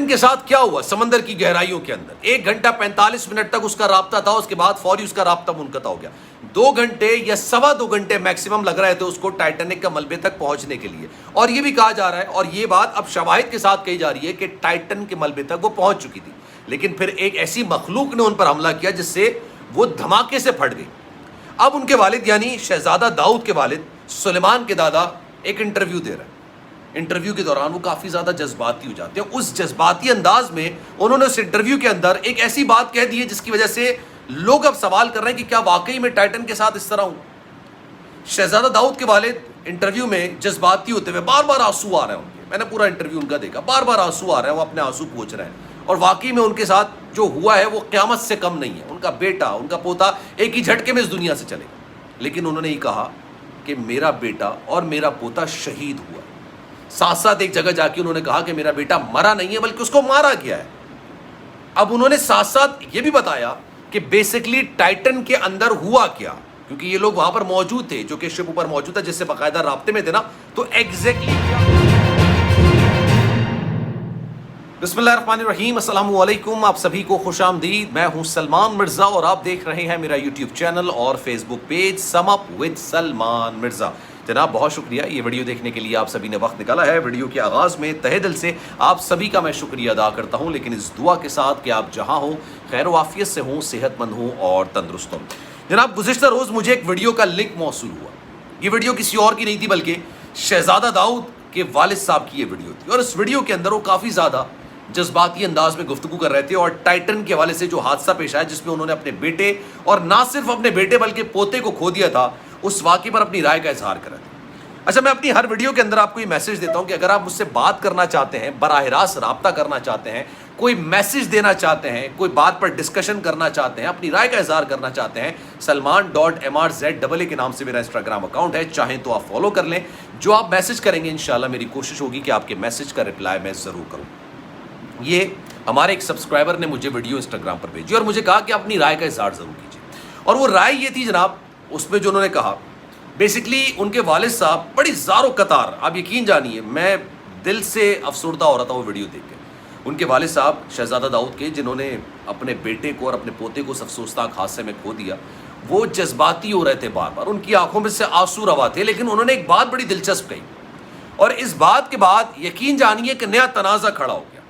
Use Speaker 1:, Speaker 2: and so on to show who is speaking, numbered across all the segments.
Speaker 1: Titan کے ساتھ کیا ہوا سمندر کی گہرائیوں کے اندر؟ 1 گھنٹہ 45 منٹ تک اس کا رابطہ تھا، اس کے بعد فوری اس کا رابطہ منقطع ہو گیا۔ 2 گھنٹے یا 2.25 گھنٹے میکسیمم لگ رہے تھے اس کو ٹائٹینک کا ملبے تک پہنچنے کے لیے، اور یہ بھی کہا جا رہا ہے، اور یہ بات اب شواہد کے ساتھ کہی جا رہی ہے کہ ٹائٹن کے ملبے تک وہ پہنچ چکی تھی، لیکن پھر ایک ایسی مخلوق نے ان پر حملہ کیا جس سے وہ دھماکے سے پھٹ گئی۔ اب ان کے والد یعنی شہزادہ داؤد کے والد سلیمان کے دادا ایک انٹرویو دے رہے ہیں۔ انٹرویو کے دوران وہ کافی زیادہ جذباتی ہو جاتے ہیں۔ اس جذباتی انداز میں انہوں نے اس انٹرویو کے اندر ایک ایسی بات کہہ دی ہے جس کی وجہ سے لوگ اب سوال کر رہے ہیں کہ کیا واقعی میں ٹائٹن کے ساتھ اس طرح ہوں؟ شہزادہ داؤد کے والد انٹرویو میں جذباتی ہوتے ہوئے بار بار آنسو آ رہے ہیں ان کے، میں نے پورا انٹرویو ان کا دیکھا، بار بار آنسو آ رہے ہیں، وہ اپنے آنسو پوچھ رہے ہیں، اور واقعی میں ان کے ساتھ جو ہوا ہے وہ قیامت سے کم نہیں ہے۔ ان کا بیٹا، ان کا پوتا ایک ہی جھٹکے میں اس دنیا سے چلے گا، لیکن انہوں نے یہ کہا کہ میرا بیٹا اور میرا پوتا شہید ہوا۔ ساتھ ساتھ ایک جگہ جا کے انہوں نے کہا کہ میرا بیٹا مرا نہیں ہے بلکہ اس کو مارا گیا ہے۔ اب انہوں نے ساتھ ساتھ یہ بھی بتایا کہ بیسکلی ٹائٹن کے اندر ہوا کیا، کیونکہ یہ لوگ وہاں پر موجود تھے، جو کہ شپ اوپر موجود تھا، جس سے باقاعدہ رابطے میں تھے نا، تو ایگزیکٹلی کیا۔ بسم اللہ الرحمن الرحیم، السلام علیکم، آپ سبھی کو خوش آمدید۔ میں ہوں سلمان مرزا اور آپ دیکھ رہے ہیں میرا یوٹیوب چینل اور Facebook page sum up with Salman Mirza. جناب بہت شکریہ یہ ویڈیو دیکھنے کے لیے آپ سبھی نے وقت نکالا ہے۔ ویڈیو کے آغاز میں تہہ دل سے آپ سبھی کا میں شکریہ ادا کرتا ہوں، لیکن اس دعا کے ساتھ کہ آپ جہاں ہوں خیر و عافیت سے ہوں، صحت مند ہوں اور تندرست ہوں۔ جناب گزشتہ روز مجھے ایک ویڈیو کا لنک موصول ہوا۔ یہ ویڈیو کسی اور کی نہیں تھی بلکہ شہزادہ داؤد کے والد صاحب کی یہ ویڈیو تھی، اور اس ویڈیو کے اندر وہ کافی زیادہ جذباتی انداز میں گفتگو کر رہے تھے، اور ٹائٹن کے حوالے سے جو حادثہ پیش آیا جس میں انہوں نے اپنے بیٹے اور نہ صرف اپنے بیٹے بلکہ پوتے کو کھو دیا تھا، اس واقعے پر اپنی رائے کا اظہار کرا تھا۔ اچھا، میں اپنی ہر ویڈیو کے اندر آپ کو یہ میسج دیتا ہوں کہ اگر آپ مجھ سے بات کرنا چاہتے ہیں، براہ راست رابطہ کرنا چاہتے ہیں، کوئی میسج دینا چاہتے ہیں، کوئی بات پر ڈسکشن کرنا چاہتے ہیں، اپنی رائے کا اظہار کرنا چاہتے ہیں، salman.mrz کے نام سے میرا انسٹاگرام اکاؤنٹ ہے، چاہیں تو آپ فالو کر لیں۔ جو آپ میسج کریں گے انشاءاللہ میری کوشش ہوگی کہ آپ کے میسج کا رپلائی میں ضرور کروں۔ یہ ہمارے ایک سبسکرائبر نے مجھے ویڈیو انسٹاگرام پر بھیجی اور مجھے کہا کہ اپنی رائے کا اظہار ضرور کیجیے، اور وہ رائے یہ تھی جناب، اس میں جو انہوں نے کہا بیسکلی ان کے والد صاحب بڑی زار و قطار، آپ یقین جانیے میں دل سے افسردہ ہو رہا تھا وہ ویڈیو دیکھ کے۔ ان کے والد صاحب شہزادہ داؤد کے، جنہوں نے اپنے بیٹے کو اور اپنے پوتے کو اس افسوسناک حادثے میں کھو دیا، وہ جذباتی ہو رہے تھے، بار بار ان کی آنکھوں میں سے آنسو روا تھے، لیکن انہوں نے ایک بات بڑی دلچسپ کہی، اور اس بات کے بعد یقین جانیے کہ نیا تنازع کھڑا ہو گیا۔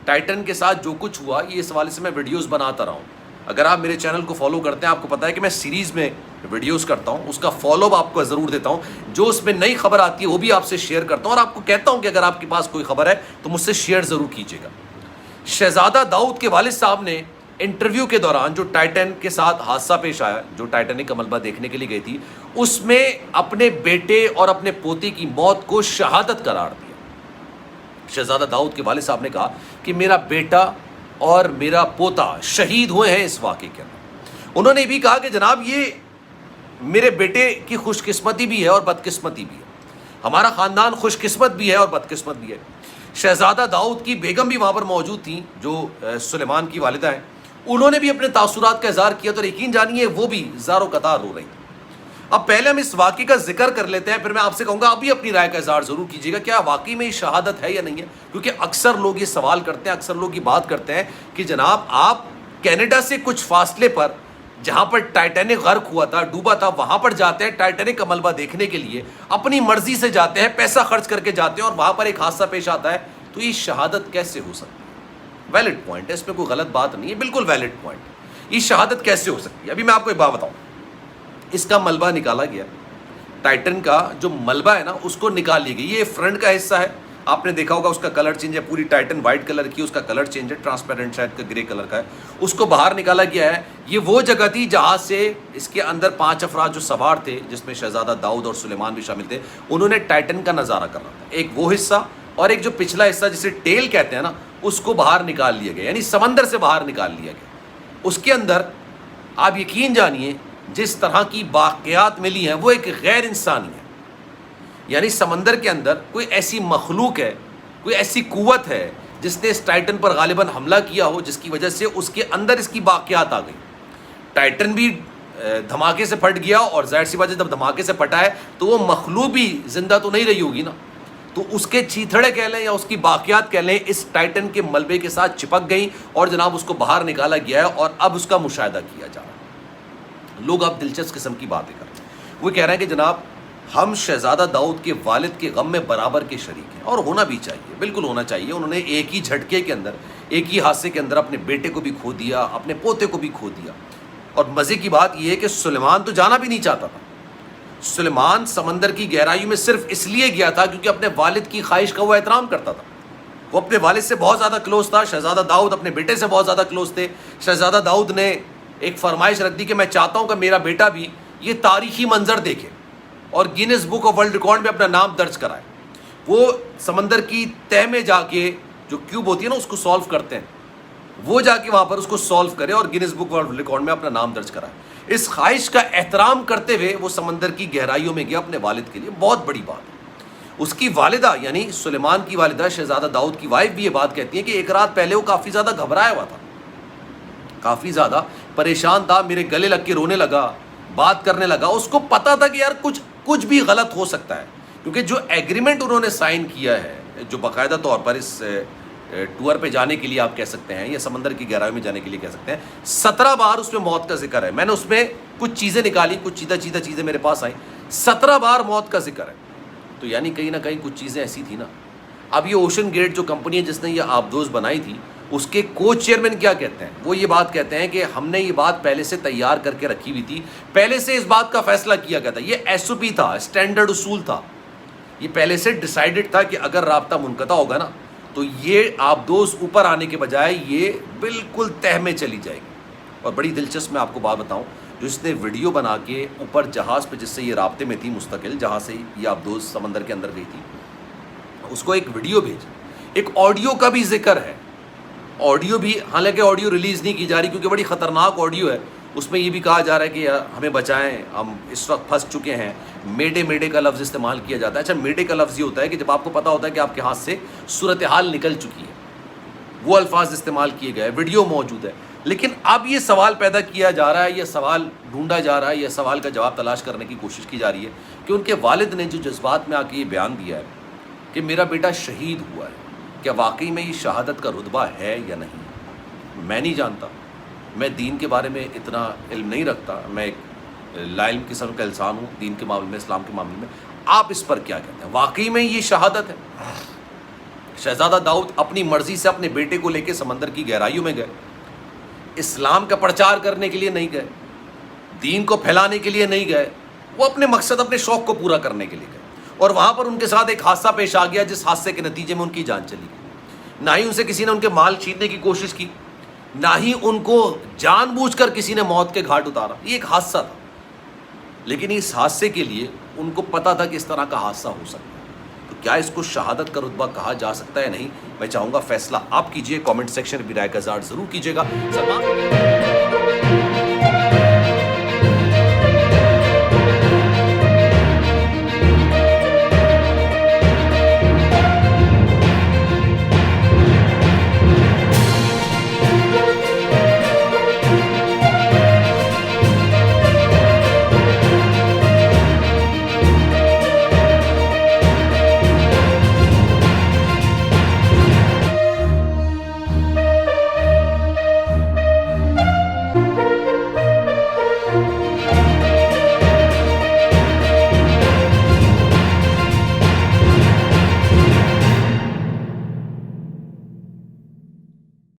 Speaker 1: ٹائٹن کے ساتھ جو کچھ ہوا، یہ اس حوالے سے میں ویڈیوز بناتا رہا ہوں۔ اگر آپ میرے چینل کو فالو کرتے ہیں آپ کو پتہ ہے کہ میں سیریز میں ویڈیوز کرتا ہوں، اس کا فالو اپ آپ کو ضرور دیتا ہوں، جو اس میں نئی خبر آتی ہے وہ بھی آپ سے شیئر کرتا ہوں، اور آپ کو کہتا ہوں کہ اگر آپ کے پاس کوئی خبر ہے تو مجھ سے شیئر ضرور کیجیے گا۔ شہزادہ داؤد کے والد صاحب نے انٹرویو کے دوران جو ٹائٹن کے ساتھ حادثہ پیش آیا، جو ٹائٹینک کا ملبہ دیکھنے کے لیے گئی تھی، اس میں اپنے بیٹے اور اپنے پوتے کی موت کو شہادت قرار دیا۔ شہزادہ داؤد کے والد صاحب نے کہا کہ میرا بیٹا اور میرا پوتا شہید ہوئے ہیں اس واقعے کے اندر۔ انہوں نے بھی کہا کہ جناب یہ میرے بیٹے کی خوش قسمتی بھی ہے اور بدقسمتی بھی ہے، ہمارا خاندان خوش قسمت بھی ہے اور بدقسمت بھی ہے۔ شہزادہ داؤد کی بیگم بھی وہاں پر موجود تھیں جو سلیمان کی والدہ ہیں، انہوں نے بھی اپنے تاثرات کا اظہار کیا، تو یقین جانیے وہ بھی زار و قطار رو رہی تھیں۔ اب پہلے ہم اس واقعے کا ذکر کر لیتے ہیں، پھر میں آپ سے کہوں گا آپ بھی اپنی رائے کا اظہار ضرور کیجیے گا، کیا واقعی میں یہ شہادت ہے یا نہیں ہے؟ کیونکہ اکثر لوگ یہ سوال کرتے ہیں، اکثر لوگ یہ بات کرتے ہیں کہ جناب آپ کینیڈا سے کچھ فاصلے پر جہاں پر ٹائٹینک غرق ہوا تھا، ڈوبا تھا، وہاں پر جاتے ہیں ٹائٹینک کا ملبہ دیکھنے کے لیے، اپنی مرضی سے جاتے ہیں، پیسہ خرچ کر کے جاتے ہیں، اور وہاں پر ایک حادثہ پیش آتا ہے، تو یہ شہادت کیسے ہو سکتی ہے؟ ویلڈ پوائنٹ ہے، اس میں کوئی غلط بات نہیں ہے، بالکل ویلڈ پوائنٹ۔ یہ شہادت کیسے ہو سکتی ہے؟ ابھی میں آپ کو ایک بات بتاؤں، اس کا ملبہ نکالا گیا، ٹائٹن کا جو ملبہ ہے نا اس کو نکال لی گئی۔ یہ فرنٹ کا حصہ ہے، آپ نے دیکھا ہوگا اس کا کلر چینج ہے، پوری ٹائٹن وائٹ کلر کی، اس کا کلر چینج ہے، ٹرانسپیرنٹ شاید کا گرے کلر کا ہے، اس کو باہر نکالا گیا ہے۔ یہ وہ جگہ تھی جہاں سے اس کے اندر 5 افراد جو سوار تھے، جس میں شہزادہ داؤد اور سلیمان بھی شامل تھے، انہوں نے ٹائٹن کا نظارہ کرنا تھا۔ ایک وہ حصہ اور ایک جو پچھلا حصہ جسے ٹیل کہتے ہیں نا، اس کو باہر نکال لیا گیا، یعنی سمندر سے باہر نکال لیا گیا۔ اس کے اندر آپ یقین جانیے جس طرح کی باقیات ملی ہیں وہ ایک غیر انسانی ہے، یعنی سمندر کے اندر کوئی ایسی مخلوق ہے، کوئی ایسی قوت ہے جس نے اس ٹائٹن پر غالباً حملہ کیا ہو، جس کی وجہ سے اس کے اندر اس کی باقیات آ گئی۔ ٹائٹن بھی دھماکے سے پھٹ گیا، اور ظاہر سی بات ہے جب دھماکے سے پھٹا ہے تو وہ مخلوق بھی زندہ تو نہیں رہی ہوگی نا، تو اس کے چیتھڑے کہہ لیں یا اس کی باقیات کہہ لیں اس ٹائٹن کے ملبے کے ساتھ چپک گئیں اور جناب اس کو باہر نکالا گیا ہے اور اب اس کا مشاہدہ کیا جا رہا ہے. لوگ اب دلچسپ قسم کی باتیں کر رہے ہیں. وہ کہہ رہے ہیں کہ جناب ہم شہزادہ داؤد کے والد کے غم میں برابر کے شریک ہیں, اور ہونا بھی چاہیے, بالکل ہونا چاہیے. انہوں نے ایک ہی جھٹکے کے اندر, ایک ہی حادثے کے اندر اپنے بیٹے کو بھی کھو دیا, اپنے پوتے کو بھی کھو دیا. اور مزے کی بات یہ ہے کہ سلیمان تو جانا بھی نہیں چاہتا تھا. سلیمان سمندر کی گہرائیوں میں صرف اس لیے گیا تھا کیونکہ اپنے والد کی خواہش کا وہ احترام کرتا تھا. وہ اپنے والد سے بہت زیادہ کلوز تھا. شہزادہ داؤد اپنے بیٹے سے بہت زیادہ کلوز تھے. شہزادہ داؤد نے ایک فرمائش رکھ دی کہ میں چاہتا ہوں کہ میرا بیٹا بھی یہ تاریخی منظر دیکھے اور grains book of world record میں اپنا نام درج کرائے. وہ سمندر کی تہ میں جا کے جو کیوب ہوتی ہے نا اس کو سالو کرتے ہیں, وہ جا کے وہاں پر اس کو سالو کرے اور گینس بک ورلڈ ریکارڈ میں اپنا نام درج کرائے. اس خواہش کا احترام کرتے ہوئے وہ سمندر کی گہرائیوں میں گیا اپنے والد کے لیے. بہت بڑی بات ہے. اس کی والدہ یعنی سلیمان کی والدہ شہزادہ داؤد کی وائف بھی یہ بات کہتی ہیں کہ ایک رات پہلے وہ کافی زیادہ گھبرایا ہوا تھا, کافی زیادہ پریشان تھا, میرے گلے لگ کے رونے لگا, بات کرنے لگا. اس کو پتا تھا کہ یار کچھ بھی غلط ہو سکتا ہے, کیونکہ جو ایگریمنٹ انہوں نے سائن کیا ہے, جو باقاعدہ طور پر اس ٹور پہ جانے کے لیے آپ کہہ سکتے ہیں یا سمندر کی گہرائیوں میں جانے کے لیے کہہ سکتے ہیں, 17 بار اس میں موت کا ذکر ہے. میں نے اس میں کچھ چیزیں نکالی, کچھ چیدہ چیزیں میرے پاس آئیں. 17 بار موت کا ذکر ہے. تو یعنی کہیں نہ کہیں کچھ چیزیں ایسی تھیں نا. اب یہ اوشن گیٹ جو کمپنی ہے جس نے یہ آبدوز بنائی تھی, اس کے کو چیئرمین کیا کہتے ہیں, وہ یہ بات کہتے ہیں کہ ہم نے یہ بات پہلے سے تیار کر کے رکھی ہوئی تھی, پہلے سے اس بات کا فیصلہ کیا گیا تھا. یہ ایس او پی تھا, اسٹینڈرڈ اصول تھا. یہ پہلے سے ڈیسائیڈڈ تھا کہ اگر رابطہ منقطع ہوگا نا تو یہ آبدوز اوپر آنے کے بجائے یہ بالکل تہ میں چلی جائے گی. اور بڑی دلچسپ میں آپ کو بات بتاؤں, جو اس نے ویڈیو بنا کے اوپر جہاز پہ جس سے یہ رابطے میں تھی مستقل, جہاں سے یہ آبدوز سمندر کے اندر گئی تھی, اس کو ایک ویڈیو بھیجی. ایک آڈیو کا بھی ذکر ہے, آڈیو بھی, حالانکہ آڈیو ریلیز نہیں کی جا رہی کیونکہ بڑی خطرناک آڈیو ہے. اس میں یہ بھی کہا جا رہا ہے کہ ہمیں بچائیں, ہم اس وقت پھنس چکے ہیں. میڈے کا لفظ استعمال کیا جاتا ہے. اچھا, میڈے کا لفظ یہ ہوتا ہے کہ جب آپ کو پتا ہوتا ہے کہ آپ کے ہاتھ سے صورتحال نکل چکی ہے, وہ الفاظ استعمال کیے گئے. ویڈیو موجود ہے. لیکن اب یہ سوال پیدا کیا جا رہا ہے, یہ سوال ڈھونڈا جا رہا ہے, یہ سوال کا جواب تلاش کرنے کی کوشش کی جا رہی ہے کہ ان کے والد نے جو جذبات میں آ کے یہ بیان دیا ہے کہ میرا بیٹا شہید ہوا ہے, کیا واقعی میں یہ شہادت کا رتبہ ہے یا نہیں. میں نہیں جانتا, میں دین کے بارے میں اتنا علم نہیں رکھتا, میں ایک لا علم قسم کا انسان ہوں دین کے معاملے میں, اسلام کے معاملے میں. آپ اس پر کیا کہتے ہیں, واقعی میں یہ شہادت ہے؟ شہزادہ داؤد اپنی مرضی سے اپنے بیٹے کو لے کے سمندر کی گہرائیوں میں گئے, اسلام کا پرچار کرنے کے لیے نہیں گئے, دین کو پھیلانے کے لیے نہیں گئے, وہ اپنے مقصد, اپنے شوق کو پورا کرنے کے لیے گئے. اور وہاں پر ان کے ساتھ ایک حادثہ پیش آ گیا جس حادثے کے نتیجے میں ان کی جان چلی گئی. نہ ہی ان سے کسی نے ان کے مال چھیننے کی کوشش کی, نہ ہی ان کو جان بوجھ کر کسی نے موت کے گھاٹ اتارا. یہ ایک حادثہ تھا, لیکن اس حادثے کے لیے ان کو پتا تھا کہ اس طرح کا حادثہ ہو سکتا ہے. تو کیا اس کو شہادت کا رتبہ کہا جا سکتا ہے؟ نہیں. میں چاہوں گا فیصلہ آپ کیجئے, کامنٹ سیکشن میں رائے کا اظہار ضرور کیجیے گا. سلمان